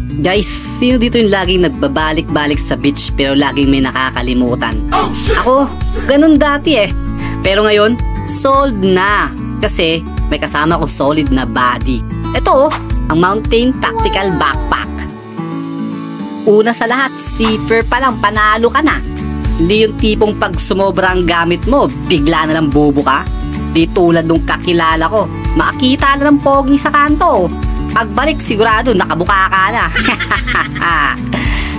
Guys, sino dito yung laging nagbabalik-balik sa beach pero laging may nakakalimutan? Ako, ganun dati eh. Pero ngayon, solved na. Kasi may kasama ko solid na body. Ito, ang Mountain Tactical Backpack. Una sa lahat, zipper pa lang, panalo ka na. Hindi yung tipong pag sumobra ang gamit mo, bigla na lang bobo ka. Di tulad nung kakilala ko, makakita na ng pogi sa kanto. Pagbalik sigurado nakabuka ka na.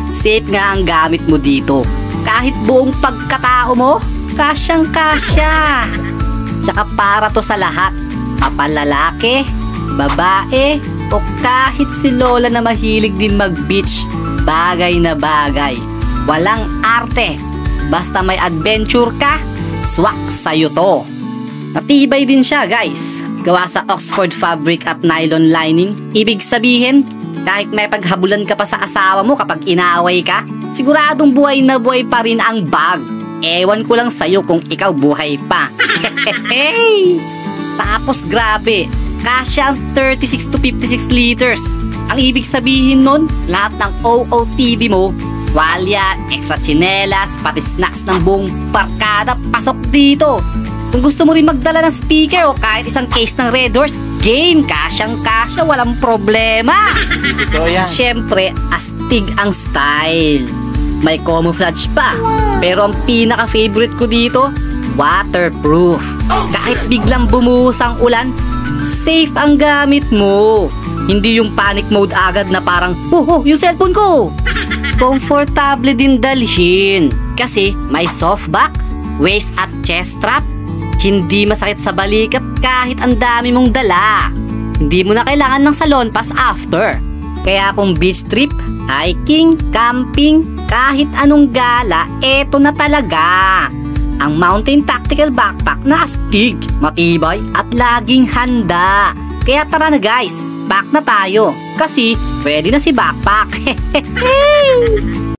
Safe nga ang gamit mo dito. Kahit buong pagkatao mo, kasyang kasya. Tsaka para to sa lahat, kapalalaki, babae, o kahit si lola na mahilig din mag-beach. Bagay na bagay. Walang arte. Basta may adventure ka, swak sa'yo to. Matibay din siya guys. Gawa sa Oxford fabric at nylon lining. Ibig sabihin, kahit may paghabulan ka pa sa asawa mo kapag inaaway ka, siguradong buhay na buhay pa rin ang bag. Ewan ko lang sa'yo kung ikaw buhay pa. Tapos grabe, kasya ang 36 to 56 liters. Ang ibig sabihin nun, lahat ng OOTD mo, walya, extra tsinelas, pati snacks ng buong barkada, pasok dito. Kung gusto mo rin magdala ng speaker o kahit isang case ng Red Horse, game, kasyang kasya, walang problema. At syempre, astig ang style. May camouflage pa. Pero ang pinaka-favorite ko dito, waterproof. Kahit biglang bumuhos ang ulan, safe ang gamit mo. Hindi yung panic mode agad na parang, yung cellphone ko. Komportable din dalhin. Kasi may soft back, waist at chest strap. Hindi masakit sa balikat kahit ang dami mong dala. Hindi mo na kailangan ng salon pass after. Kaya kung beach trip, hiking, camping, kahit anong gala, eto na talaga. Ang Mountain Tactical Backpack na astig, matibay at laging handa. Kaya tara na guys, pack na tayo. Kasi pwede na si backpack.